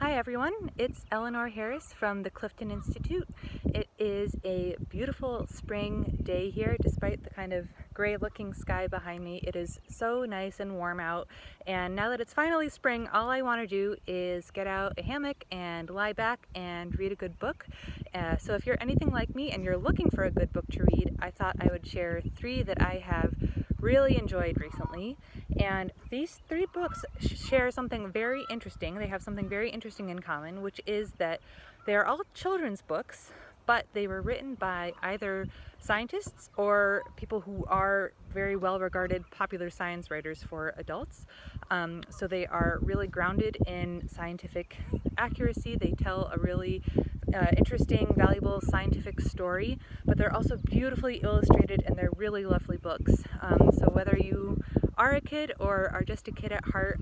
Hi everyone, it's Eleanor Harris from the Clifton Institute. It is a beautiful spring day here despite the kind of gray looking sky behind me. It is so nice and warm out, and now that it's finally spring, all I want to do is get out a hammock and lie back and read a good book. So if you're anything like me and you're looking for a good book to read, I thought I would share three that I have really enjoyed recently. And these three books share something very interesting. They have something very interesting in common, which is that they are all children's books, but they were written by either scientists or people who are very well-regarded popular science writers for adults. So they are really grounded in scientific accuracy. They tell a really interesting, valuable scientific story, but they're also beautifully illustrated and they're really lovely books. So whether you are a kid or are just a kid at heart,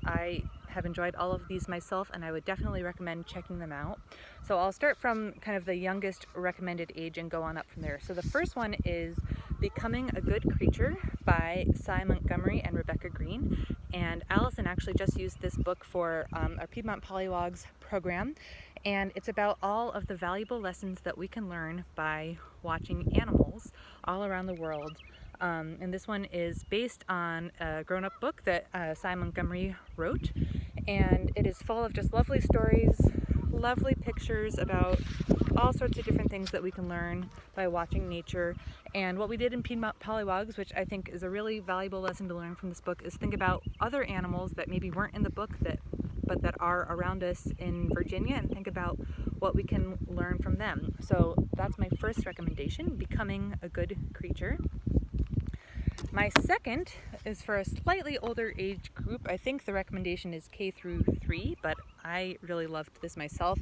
I have enjoyed all of these myself, and I would definitely recommend checking them out. So I'll start from kind of the youngest recommended age and go on up from there. So the first one is Becoming a Good Creature by Cy Montgomery and Rebecca Green. And Allison actually just used this book for our Piedmont Polywogs program, and it's about all of the valuable lessons that we can learn by watching animals all around the world. And this one is based on a grown-up book that Cy Montgomery wrote, and it is full of just lovely stories, lovely pictures about all sorts of different things that we can learn by watching nature. And what we did in Piedmont Polywogs, which I think is a really valuable lesson to learn from this book, is think about other animals that maybe weren't in the book but that are around us in Virginia, and think about what we can learn from them. So that's my first recommendation, Becoming a Good Creature. My second is for a slightly older age group. I think the recommendation is K through 3, but I really loved this myself.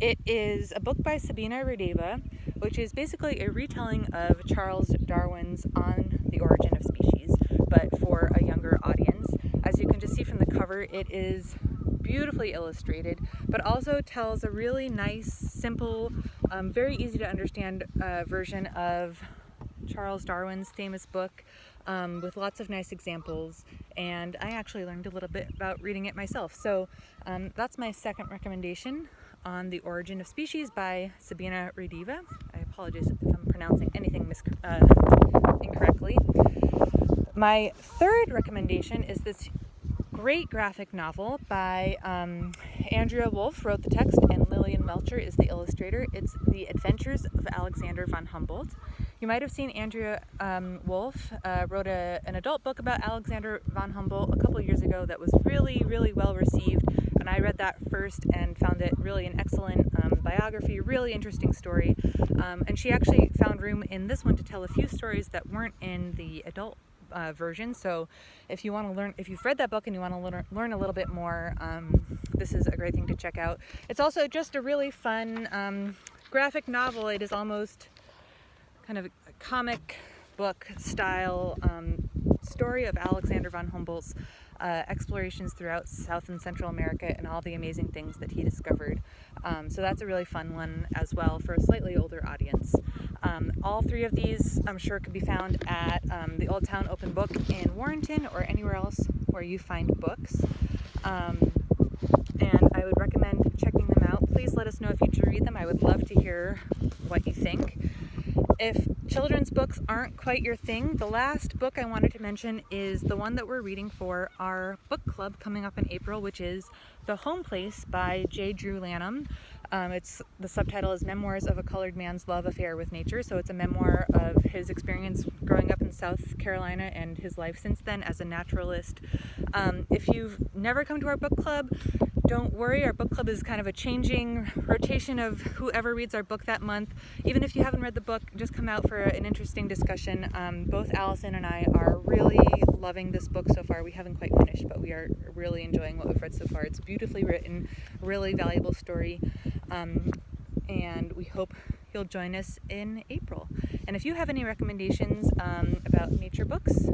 It is a book by Sabina Radeva, which is basically a retelling of Charles Darwin's On the Origin of Species, but for a younger audience. As you can just see from the cover, it is beautifully illustrated, but also tells a really nice, simple, very easy to understand version of Charles Darwin's famous book, with lots of nice examples, and I actually learned a little bit about reading it myself. So that's my second recommendation, On the Origin of Species by Sabina Radeva. I apologize if I'm pronouncing anything incorrectly. My third recommendation is this great graphic novel by Andrea Wolf, wrote the text, and Lillian Melcher is the illustrator. It's The Adventures of Alexander von Humboldt. You might have seen Andrea Wolf wrote an adult book about Alexander von Humboldt a couple years ago that was really, really well received, and I read that first and found it really an excellent biography, really interesting story. And she actually found room in this one to tell a few stories that weren't in the adult version. So if you want to learn, if you've read that book and you want to learn a little bit more, this is a great thing to check out. It's also just a really fun graphic novel. It is almost kind of a comic book style story of Alexander von Humboldt's explorations throughout South and Central America and all the amazing things that he discovered. So that's a really fun one as well for a slightly older audience. All three of these I'm sure could be found at the Old Town Open Book in Warrenton or anywhere else where you find books. And I would recommend checking them out. Please let us know if you do read them. I would love to hear what you think. If children's books aren't quite your thing, the last book I wanted to mention is the one that we're reading for our book club coming up in April, which is The Home Place by J. Drew Lanham. The subtitle is Memoirs of a Colored Man's Love Affair with Nature, so it's a memoir of his experience growing up in South Carolina and his life since then as a naturalist. If you've never come to our book club, don't worry, our book club is kind of a changing rotation of whoever reads our book that month. Even if you haven't read the book, just come out for an interesting discussion. Both Allison and I are really loving this book so far. We haven't quite finished, but we are really enjoying what we've read so far. It's beautifully written, really valuable story, and we hope you'll join us in April. And if you have any recommendations about nature books,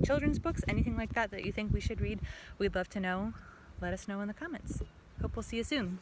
children's books, anything like that that you think we should read, we'd love to know. Let us know in the comments. Hope we'll see you soon.